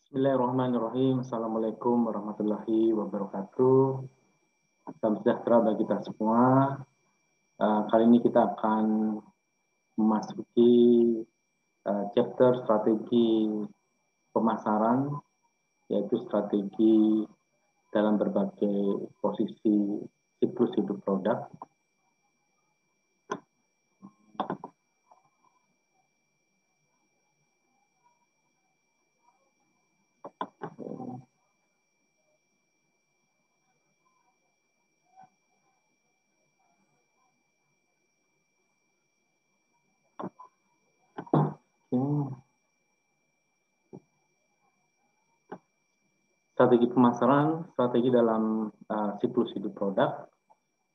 Bismillahirrahmanirrahim. Assalamualaikum warahmatullahi wabarakatuh. Salam sejahtera bagi kita semua. Kali ini kita akan memasuki chapter strategi pemasaran, yaitu strategi dalam berbagai posisi siklus hidup produk. Strategi pemasaran, strategi dalam siklus hidup produk.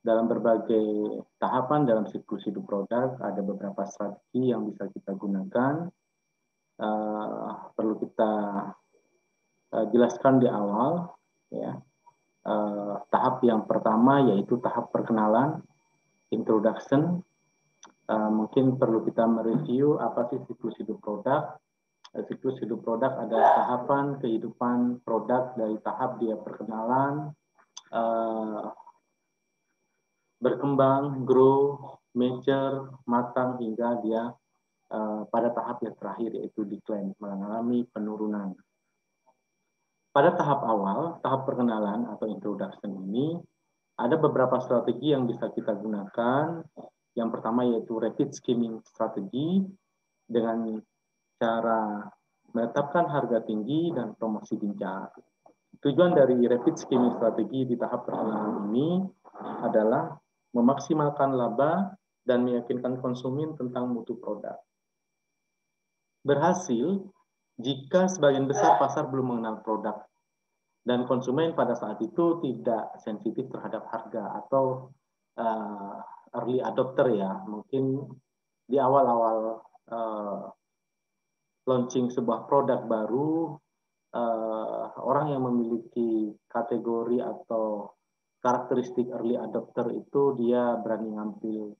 Dalam berbagai tahapan dalam siklus hidup produk, ada beberapa strategi yang bisa kita gunakan. Perlu kita jelaskan di awal, ya. Tahap yang pertama yaitu tahap perkenalan, introduction. Mungkin perlu kita mereview apa sih siklus hidup produk. Siklus hidup produk adalah tahapan kehidupan produk dari tahap dia perkenalan, berkembang, grow, mature, matang hingga dia pada tahap yang terakhir yaitu decline, mengalami penurunan. Pada tahap awal, tahap perkenalan atau introduction ini, ada beberapa strategi yang bisa kita gunakan. Yang pertama yaitu rapid skimming strategi dengan cara menetapkan harga tinggi dan promosi gencar. Tujuan dari rapid skimming strategi di tahap perkenalan ini adalah memaksimalkan laba dan meyakinkan konsumen tentang mutu produk. Berhasil jika sebagian besar pasar belum mengenal produk dan konsumen pada saat itu tidak sensitif terhadap harga atau early adopter ya, mungkin di awal-awal launching sebuah produk baru, orang yang memiliki kategori atau karakteristik early adopter itu dia berani ngambil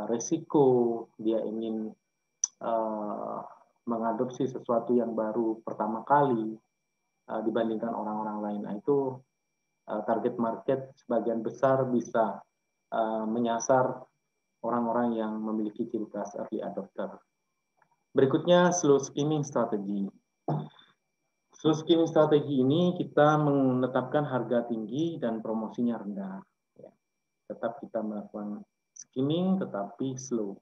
resiko, dia ingin mengadopsi sesuatu yang baru pertama kali dibandingkan orang-orang lain. Nah, itu target market sebagian besar bisa menyasar orang-orang yang memiliki ciri khas early adopter. Berikutnya slow skimming strategi. Slow skimming strategi ini kita menetapkan harga tinggi dan promosinya rendah. Ya. Tetap kita melakukan skimming tetapi slow.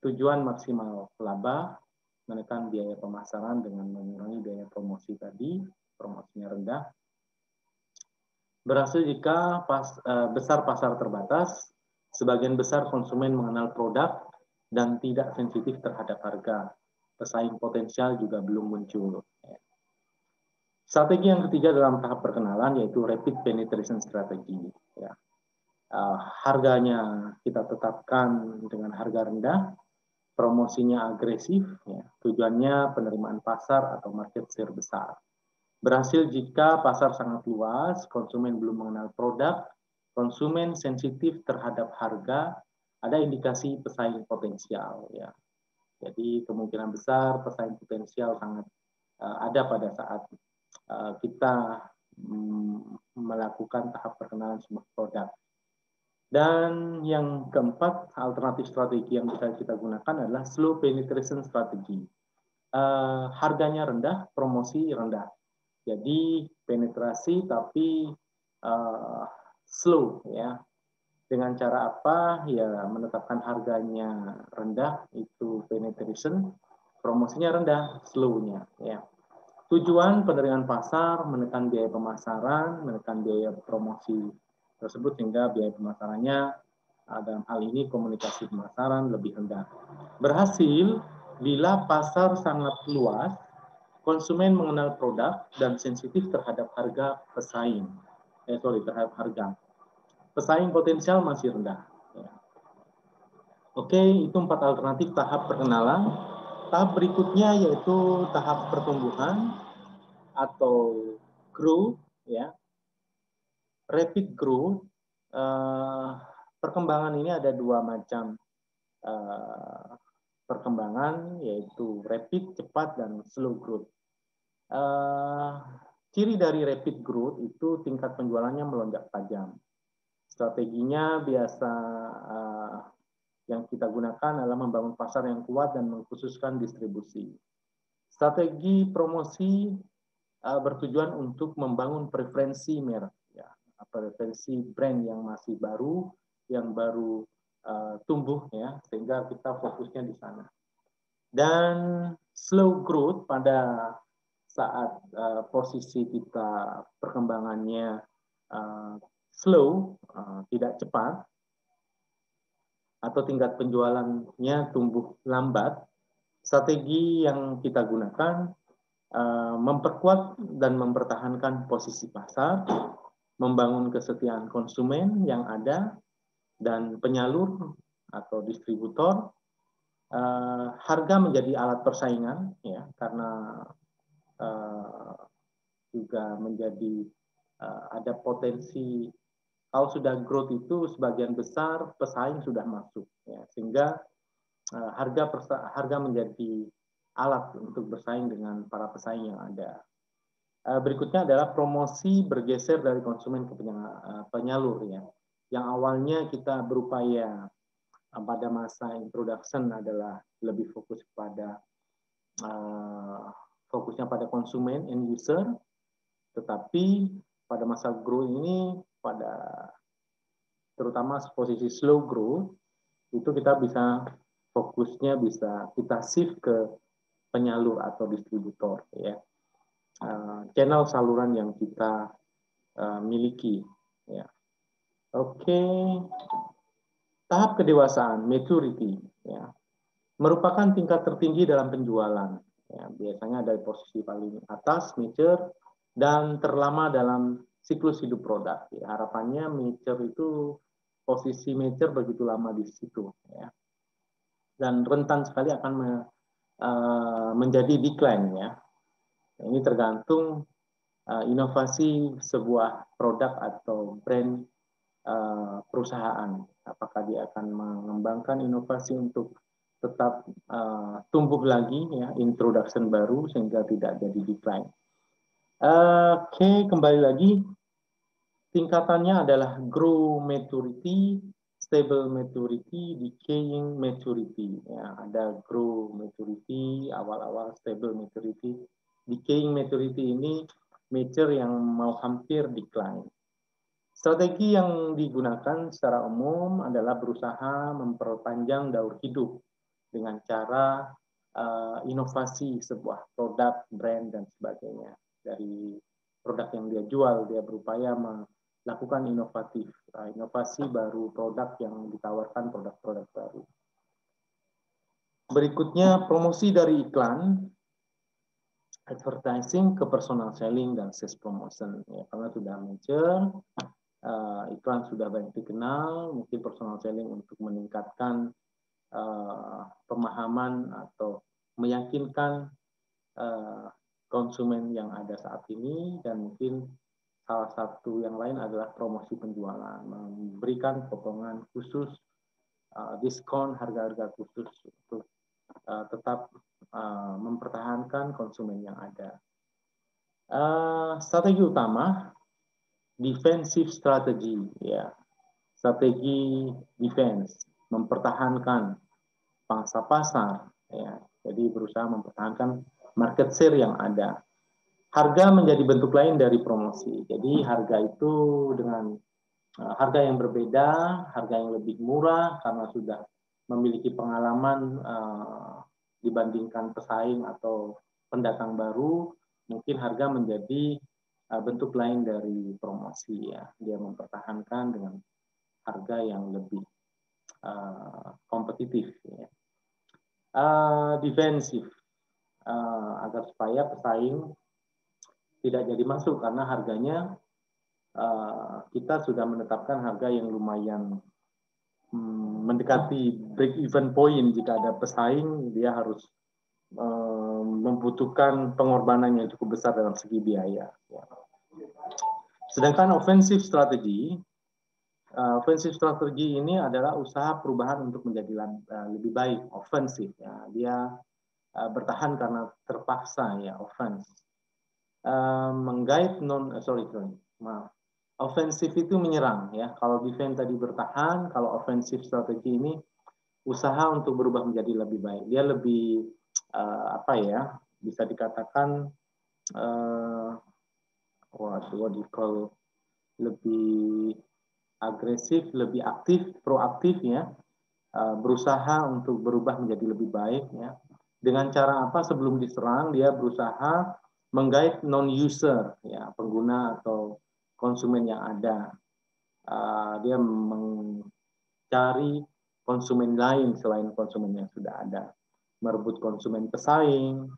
Tujuan maksimal laba, menekan biaya pemasaran dengan mengurangi biaya promosi tadi, promosinya rendah. Berhasil jika besar pasar terbatas, sebagian besar konsumen mengenal produk dan tidak sensitif terhadap harga. Pesaing potensial juga belum muncul. Strategi yang ketiga dalam tahap perkenalan yaitu rapid penetration strategy. Ya. Harganya kita tetapkan dengan harga rendah, promosinya agresif, ya. Tujuannya penerimaan pasar atau market share besar. Berhasil jika pasar sangat luas, konsumen belum mengenal produk, konsumen sensitif terhadap harga, ada indikasi pesaing potensial. Ya. Jadi kemungkinan besar pesaing potensial sangat ada pada saat kita melakukan tahap perkenalan sebuah produk. Dan yang keempat, alternatif strategi yang bisa kita gunakan adalah slow penetration strategi. Harganya rendah, promosi rendah. Jadi penetrasi tapi slow ya. Dengan cara apa? Ya menetapkan harganya rendah itu penetration, promosinya rendah, slow-nya ya. Tujuan penerimaan pasar, menekan biaya pemasaran, menekan biaya promosi tersebut sehingga biaya pemasarannya dalam hal ini komunikasi pemasaran lebih rendah. Berhasil bila pasar sangat luas, konsumen mengenal produk dan sensitif terhadap harga pesaing. Terhadap harga. Pesaing potensial masih rendah. Oke, itu 4 alternatif tahap perkenalan. Tahap berikutnya yaitu tahap pertumbuhan atau growth, ya. Rapid growth, perkembangan ini ada 2 macam perkembangan, yaitu rapid, cepat, dan slow growth. Ciri dari rapid growth itu tingkat penjualannya melonjak tajam. Strateginya biasa yang kita gunakan adalah membangun pasar yang kuat dan mengkhususkan distribusi. Strategi promosi bertujuan untuk membangun preferensi merek, ya, preferensi brand yang masih baru, yang baru tumbuh, ya, sehingga kita fokusnya di sana. Dan slow growth pada saat posisi kita perkembangannya slow, tidak cepat, atau tingkat penjualannya tumbuh lambat, strategi yang kita gunakan memperkuat dan mempertahankan posisi pasar, membangun kesetiaan konsumen yang ada, dan penyalur atau distributor. Harga menjadi alat persaingan, ya, karena juga menjadi ada potensi. Kalau sudah growth itu sebagian besar pesaing sudah masuk, ya, sehingga harga menjadi alat untuk bersaing dengan para pesaing yang ada. Berikutnya adalah promosi bergeser dari konsumen ke penyalur, ya. Yang awalnya kita berupaya pada masa introduction adalah lebih fokus pada fokusnya pada konsumen end user, tetapi pada masa grow ini, terutama posisi slow growth, itu kita bisa fokusnya bisa kita shift ke penyalur atau distributor, ya, channel saluran yang kita miliki, ya. Oke. Tahap kedewasaan, maturity, ya, merupakan tingkat tertinggi dalam penjualan, ya, biasanya dari posisi paling atas mature dan terlama dalam siklus hidup produk, ya. Harapannya mature itu posisi mature begitu lama di situ, ya, dan rentan sekali akan menjadi decline, ya. Ini tergantung inovasi sebuah produk atau brand perusahaan, apakah dia akan mengembangkan inovasi untuk tetap tumbuh lagi, ya, introduction baru sehingga tidak jadi decline. Oke, kembali lagi tingkatannya adalah grow maturity, stable maturity, decaying maturity, ya. Ada grow maturity awal-awal, stable maturity, decaying maturity ini mature yang mau hampir decline. Strategi yang digunakan secara umum adalah berusaha memperpanjang daur hidup dengan cara inovasi sebuah produk, brand, dan sebagainya. Dari produk yang dia jual, dia berupaya melakukan inovasi baru produk yang ditawarkan produk-produk baru. Berikutnya, promosi dari iklan, advertising ke personal selling dan sales promotion, ya, karena sudah mature, iklan sudah banyak dikenal, mungkin personal selling untuk meningkatkan pemahaman atau meyakinkan konsumen yang ada saat ini, dan mungkin salah satu yang lain adalah promosi penjualan, memberikan potongan khusus, diskon, harga-harga khusus untuk tetap mempertahankan konsumen yang ada. Strategi utama, defensive strategy, ya, strategi defense, mempertahankan pangsa pasar, ya, jadi berusaha mempertahankan market share yang ada. Harga menjadi bentuk lain dari promosi, jadi harga itu dengan harga yang berbeda, harga yang lebih murah karena sudah memiliki pengalaman dibandingkan pesaing atau pendatang baru, mungkin harga menjadi bentuk lain dari promosi, ya. Dia mempertahankan dengan harga yang lebih kompetitif, ya. Defensif, agar supaya pesaing tidak jadi masuk karena harganya kita sudah menetapkan harga yang lumayan mendekati break even point. Jika ada pesaing, dia harus membutuhkan pengorbanan yang cukup besar dalam segi biaya, ya. Sedangkan offensive strategi ini adalah usaha perubahan untuk menjadi lebih baik, offensif, ya. Dia bertahan karena terpaksa, ya, offense. menggait maaf. Ofensif itu menyerang ya. Kalau defense tadi bertahan, kalau offensive strategi ini usaha untuk berubah menjadi lebih baik. Dia lebih apa ya? Bisa dikatakan what do you call, lebih agresif, lebih aktif, proaktif ya. Berusaha untuk berubah menjadi lebih baik ya. Dengan cara apa? Sebelum diserang dia berusaha menggait non-user ya, pengguna atau konsumen yang ada. Dia mencari konsumen lain selain konsumen yang sudah ada. Merebut konsumen pesaing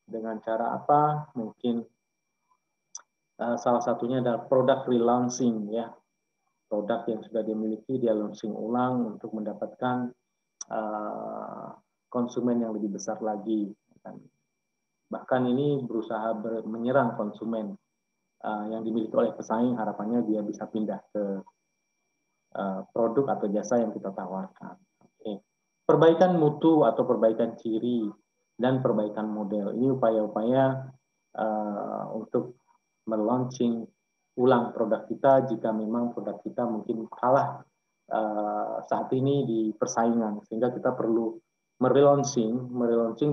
dengan cara apa? Mungkin salah satunya adalah produk relaunching ya. Produk yang sudah dimiliki dia launching ulang untuk mendapatkan konsumen yang lebih besar lagi. Bahkan ini berusaha menyerang konsumen yang dimiliki oleh pesaing, harapannya dia bisa pindah ke produk atau jasa yang kita tawarkan. Okay. Perbaikan mutu atau perbaikan ciri dan perbaikan model. Ini upaya-upaya untuk melaunching ulang produk kita jika memang produk kita mungkin kalah saat ini di persaingan, sehingga kita perlu merelaunching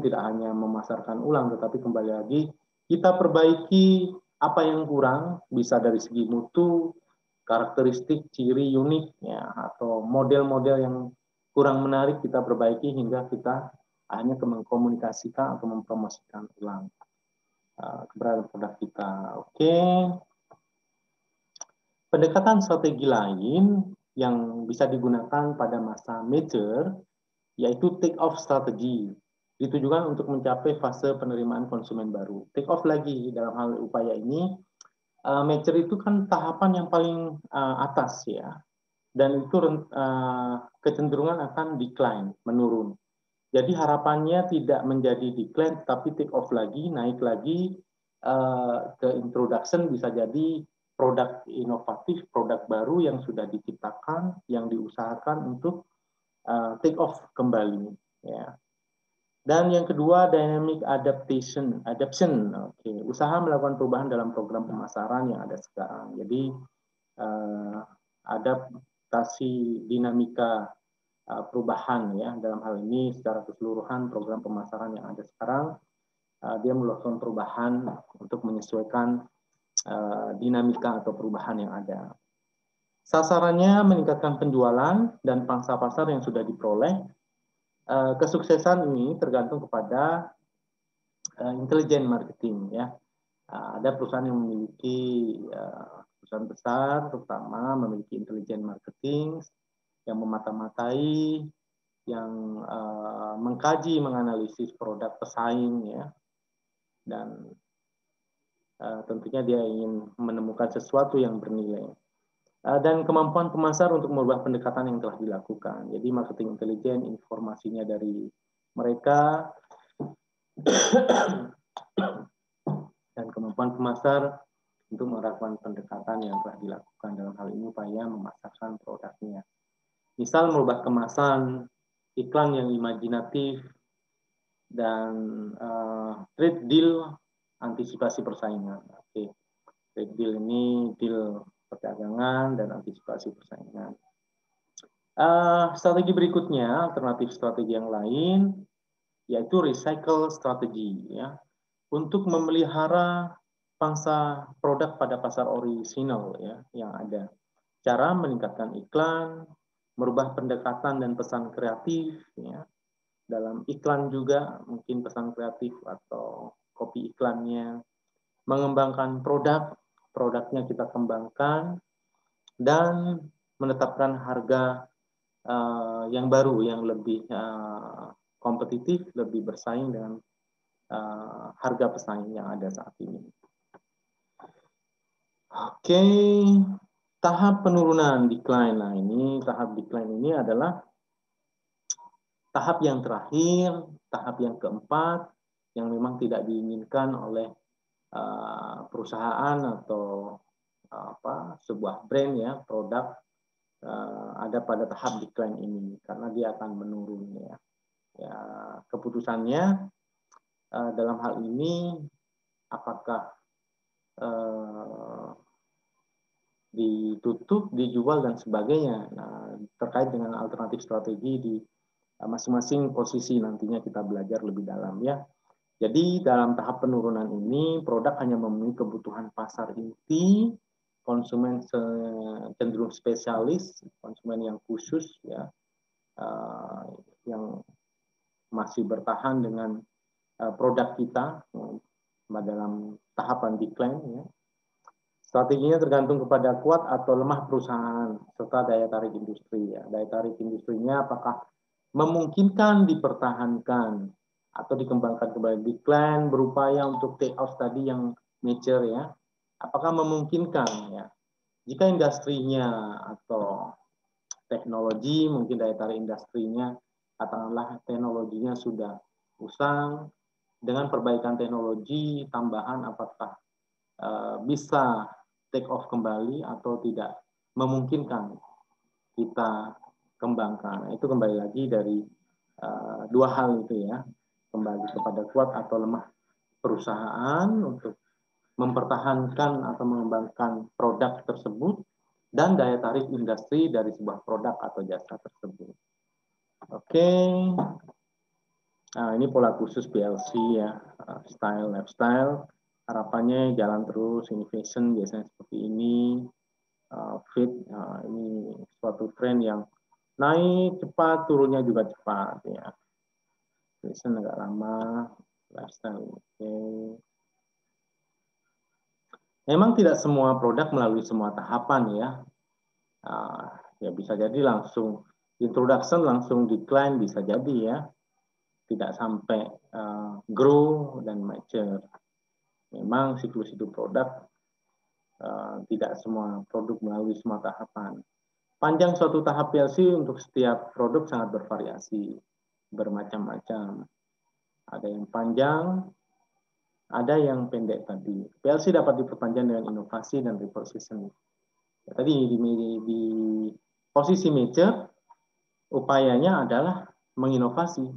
tidak hanya memasarkan ulang, tetapi kembali lagi kita perbaiki apa yang kurang, bisa dari segi mutu, karakteristik, ciri unik, ya, atau model-model yang kurang menarik kita perbaiki hingga kita hanya mengkomunikasikan atau mempromosikan ulang keberadaan produk kita. Oke. Pendekatan strategi lain yang bisa digunakan pada masa mature yaitu take off strategi, ditujukan untuk mencapai fase penerimaan konsumen baru. Take off lagi dalam hal upaya ini, mature itu kan tahapan yang paling atas ya, dan itu kecenderungan akan decline, menurun. Jadi harapannya tidak menjadi decline, tapi take off lagi, naik lagi ke introduction, bisa jadi produk inovatif, produk baru yang sudah diciptakan, yang diusahakan untuk take off kembali. Ya. Dan yang kedua, dynamic adaptation. Okay. Usaha melakukan perubahan dalam program pemasaran yang ada sekarang. Jadi adaptasi dinamika perubahan ya, dalam hal ini secara keseluruhan program pemasaran yang ada sekarang dia melakukan perubahan untuk menyesuaikan dinamika atau perubahan yang ada. Sasarannya meningkatkan penjualan dan pangsa pasar yang sudah diperoleh. Kesuksesan ini tergantung kepada intelijen marketing ya. Ada perusahaan yang memiliki perusahaan besar terutama memiliki intelijen marketing yang memata-matai, yang mengkaji, menganalisis produk pesaing ya, dan tentunya dia ingin menemukan sesuatu yang bernilai. Dan kemampuan pemasar untuk merubah pendekatan yang telah dilakukan. Jadi marketing intelijen, informasinya dari mereka, dan kemampuan pemasar untuk melakukan pendekatan yang telah dilakukan, dalam hal ini upaya memasarkan produknya. Misal merubah kemasan, iklan yang imajinatif, dan trade deal, antisipasi persaingan. Oke. Trade deal ini deal perdagangan dan antisipasi persaingan. Strategi berikutnya, alternatif strategi yang lain, yaitu recycle strategi, ya, untuk memelihara pangsa produk pada pasar orisinal ya yang ada. Cara meningkatkan iklan, merubah pendekatan dan pesan kreatif, ya. Dalam iklan juga mungkin pesan kreatif atau copy iklannya, mengembangkan produknya kita kembangkan, dan menetapkan harga yang baru, yang lebih kompetitif, lebih bersaing dengan harga pesaing yang ada saat ini. Oke, tahap penurunan decline. Nah, ini tahap decline ini adalah tahap yang terakhir, tahap yang keempat, yang memang tidak diinginkan oleh perusahaan atau sebuah brand ya, produk ada pada tahap decline ini karena dia akan menurun ya. Ya, keputusannya dalam hal ini apakah ditutup, dijual dan sebagainya. Nah, terkait dengan alternatif strategi di masing-masing posisi nantinya kita belajar lebih dalam ya. Jadi dalam tahap penurunan ini produk hanya memenuhi kebutuhan pasar inti, konsumen cenderung spesialis, konsumen yang khusus ya, yang masih bertahan dengan produk kita dalam tahapan decline ya. Strateginya tergantung kepada kuat atau lemah perusahaan serta daya tarik industri ya. Daya tarik industrinya apakah memungkinkan dipertahankan atau dikembangkan kembali. Decline berupaya untuk take off tadi yang mature ya. Apakah memungkinkan ya? Jika industrinya atau teknologi, mungkin daya tarik industrinya, katakanlah teknologinya sudah usang, dengan perbaikan teknologi tambahan apakah bisa take off kembali atau tidak memungkinkan kita kembangkan. Itu kembali lagi dari dua hal itu ya, kembali kepada kuat atau lemah perusahaan untuk mempertahankan atau mengembangkan produk tersebut dan daya tarik industri dari sebuah produk atau jasa tersebut. Oke. Nah, ini pola khusus PLC ya, style, lifestyle. Harapannya jalan terus, ini fashion biasanya seperti ini, fit, ini suatu tren yang naik cepat, turunnya juga cepat ya. Fashion agak lama, lifestyle. Oke. Memang tidak semua produk melalui semua tahapan ya. Ya bisa jadi langsung introduction, langsung decline bisa jadi ya. Tidak sampai grow dan mature. Memang siklus hidup produk tidak semua produk melalui semua tahapan. Panjang suatu tahap PLC untuk setiap produk sangat bervariasi, bermacam-macam. Ada yang panjang, ada yang pendek tadi. PLC dapat diperpanjang dengan inovasi dan repositioning. Tadi di posisi mature, upayanya adalah menginovasi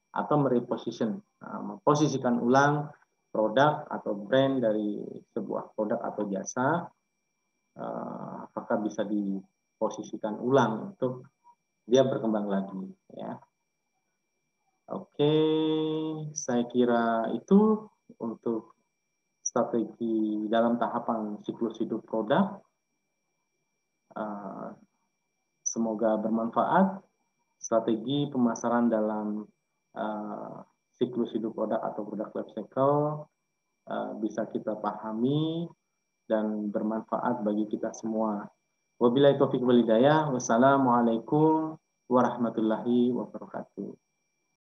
atau mereposition, memposisikan ulang produk atau brand dari sebuah produk atau jasa, apakah bisa diposisikan ulang untuk dia berkembang lagi ya. Oke, saya kira itu untuk strategi dalam tahapan siklus hidup produk. Semoga bermanfaat. Strategi pemasaran dalam siklus hidup produk atau produk life cycle bisa kita pahami dan bermanfaat bagi kita semua. Wabillahi taufiq wal hidayah. Wassalamualaikum warahmatullahi wabarakatuh.